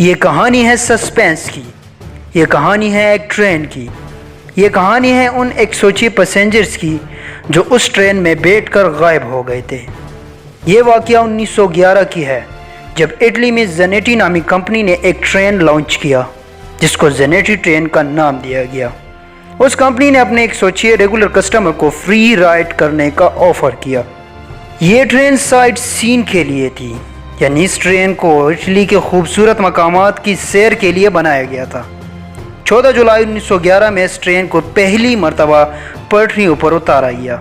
یہ کہانی ہے سسپینس کی، یہ کہانی ہے ایک ٹرین کی، یہ کہانی ہے ان 106 پیسنجرز کی جو اس ٹرین میں بیٹھ کر غائب ہو گئے تھے۔ یہ واقعہ 1911 کی ہے جب اٹلی میں زینیٹی نامی کمپنی نے ایک ٹرین لانچ کیا جس کو زینیٹی ٹرین کا نام دیا گیا۔ اس کمپنی نے اپنے 106 ریگولر کسٹمر کو فری رائڈ کرنے کا آفر کیا۔ یہ ٹرین سائٹ سین کے لیے تھی، یعنی اس ٹرین کو اٹلی کے خوبصورت مقامات کی سیر کے لیے بنایا گیا تھا۔ 14 جولائی 1911 میں اس ٹرین کو پہلی مرتبہ پٹریوں پر اتارا گیا۔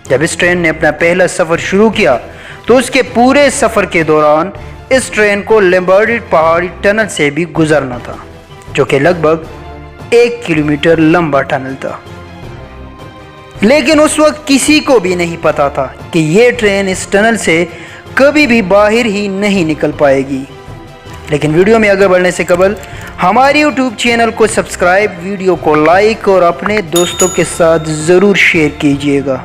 جب اس ٹرین نے اپنا پہلا سفر شروع کیا تو اس کے پورے سفر کے دوران اس ٹرین کو لمبارڈی پہاڑی ٹنل سے بھی گزرنا تھا، جو کہ لگ بھگ 1 کلومیٹر لمبا ٹنل تھا۔ لیکن اس وقت کسی کو بھی نہیں پتا تھا کہ یہ ٹرین اس ٹنل سے کبھی بھی باہر ہی نہیں نکل پائے گی۔ لیکن ویڈیو میں آگے بڑھنے سے قبل ہماری یوٹیوب چینل کو سبسکرائب، ویڈیو کو لائک اور اپنے دوستوں کے ساتھ ضرور شیئر کیجیے گا۔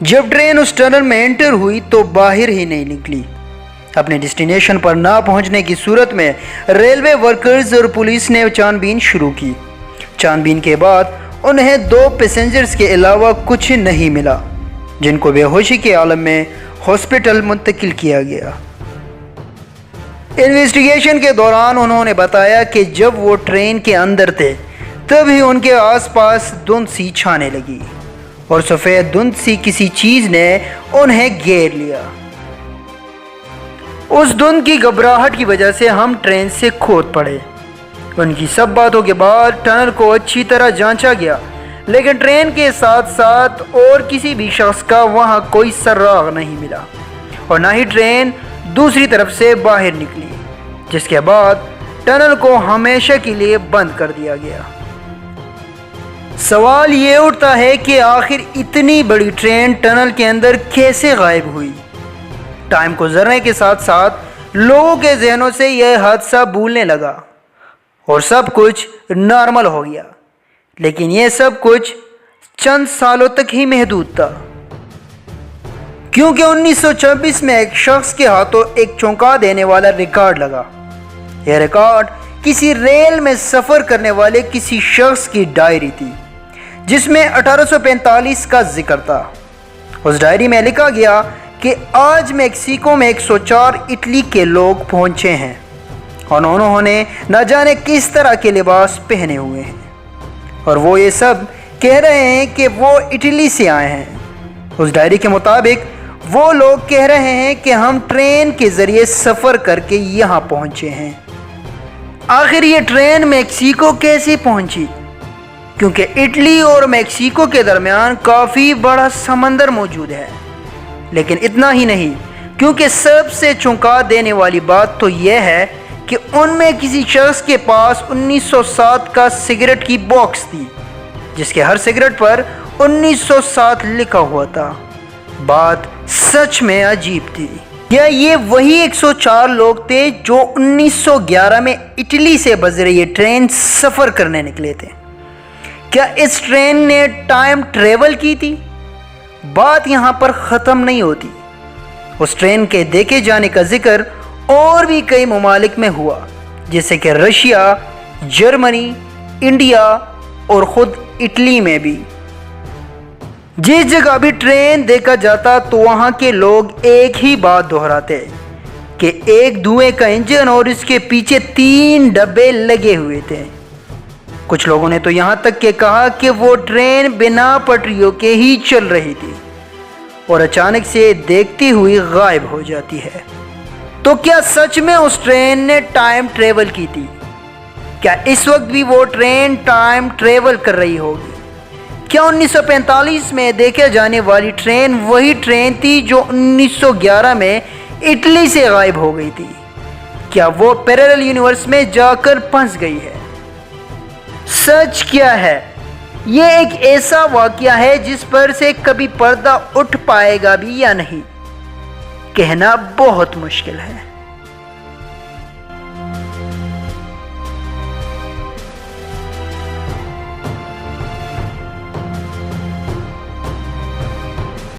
جب ٹرین اس ٹنل میں انٹر ہوئی تو باہر ہی نہیں نکلی۔ اپنے ڈیسٹینیشن پر نہ پہنچنے کی صورت میں ریلوے ورکرز اور پولیس نے چھان بین شروع کی۔ چھان بین کے بعد انہیں 2 پیسنجرز کے علاوہ کچھ نہیں ملا، جن کو بے ہوشی کے عالم میں ہاسپٹل منتقل کیا گیا۔ انویسٹیگیشن کے دوران انہوں نے بتایا کہ جب وہ ٹرین کے اندر تھے تبھی ان کے آس پاس دھند سی چھانے لگی اور سفید دھند سی کسی چیز نے انہیں گھیر لیا۔ اس دھند کی گھبراہٹ کی وجہ سے ہم ٹرین سے کھود پڑے۔ ان کی سب باتوں کے بعد ٹنل کو اچھی طرح جانچا گیا، لیکن ٹرین کے ساتھ ساتھ اور کسی بھی شخص کا وہاں کوئی سراغ نہیں ملا اور نہ ہی ٹرین دوسری طرف سے باہر نکلی، جس کے بعد ٹنل کو ہمیشہ کے لیے بند کر دیا گیا۔ سوال یہ اٹھتا ہے کہ آخر اتنی بڑی ٹرین ٹنل کے اندر کیسے غائب ہوئی؟ ٹائم گزرنے کے ساتھ ساتھ لوگوں کے ذہنوں سے یہ حادثہ بھولنے لگا اور سب کچھ نارمل ہو گیا، لیکن یہ سب کچھ چند سالوں تک ہی محدود تھا، کیونکہ 1926 میں ایک شخص کے ہاتھوں ایک چونکا دینے والا ریکارڈ لگا۔ یہ ریکارڈ کسی ریل میں سفر کرنے والے کسی شخص کی ڈائری تھی، جس میں 1845 کا ذکر تھا۔ اس ڈائری میں لکھا گیا کہ آج میکسیکو میں 104 اٹلی کے لوگ پہنچے ہیں اور انہوں نے نہ جانے کس طرح کے لباس پہنے ہوئے ہیں، اور وہ یہ سب کہہ رہے ہیں کہ وہ اٹلی سے آئے ہیں۔ اس ڈائری کے مطابق وہ لوگ کہہ رہے ہیں کہ ہم ٹرین کے ذریعے سفر کر کے یہاں پہنچے ہیں۔ آخر یہ ٹرین میکسیکو کیسے پہنچی؟ کیونکہ اٹلی اور میکسیکو کے درمیان کافی بڑا سمندر موجود ہے۔ لیکن اتنا ہی نہیں، کیونکہ سب سے چونکا دینے والی بات تو یہ ہے کہ ان میں کسی شخص کے پاس 1907 کا سگریٹ کی باکس تھی، جس کے ہر سگریٹ پر 1907 لکھا ہوا تھا۔ بات سچ میں عجیب تھی۔ کیا یہ وہی 104 لوگ تھے جو 1911 میں اٹلی سے بذریعہ یہ ٹرین سفر کرنے نکلے تھے؟ کیا اس ٹرین نے ٹائم ٹریول کی تھی؟ بات یہاں پر ختم نہیں ہوتی۔ اس ٹرین کے دیکھے جانے کا ذکر اور بھی کئی ممالک میں ہوا، جیسے کہ رشیا، جرمنی، انڈیا اور خود اٹلی میں بھی۔ جس جگہ بھی ٹرین دیکھا جاتا تو وہاں کے لوگ ایک ہی بات دہراتے کہ ایک دھوئیں کا انجن اور اس کے پیچھے 3 ڈبے لگے ہوئے تھے۔ کچھ لوگوں نے تو یہاں تک کہ کہا کہ وہ ٹرین بنا پٹریوں کے ہی چل رہی تھی اور اچانک سے دیکھتی ہوئی غائب ہو جاتی ہے۔ تو کیا سچ میں اس ٹرین نے ٹائم ٹریول کی تھی؟ کیا اس وقت بھی وہ ٹرین ٹائم ٹریول کر رہی ہوگی؟ کیا 1945 میں دیکھے جانے والی ٹرین وہی ٹرین تھی جو 1911 میں اٹلی سے غائب ہو گئی تھی؟ کیا وہ پیریلل یونیورس میں جا کر پھنس گئی ہے؟ سچ کیا ہے؟ یہ ایک ایسا واقعہ ہے جس پر سے کبھی پردہ اٹھ پائے گا بھی یا نہیں، کہنا بہت مشکل ہے۔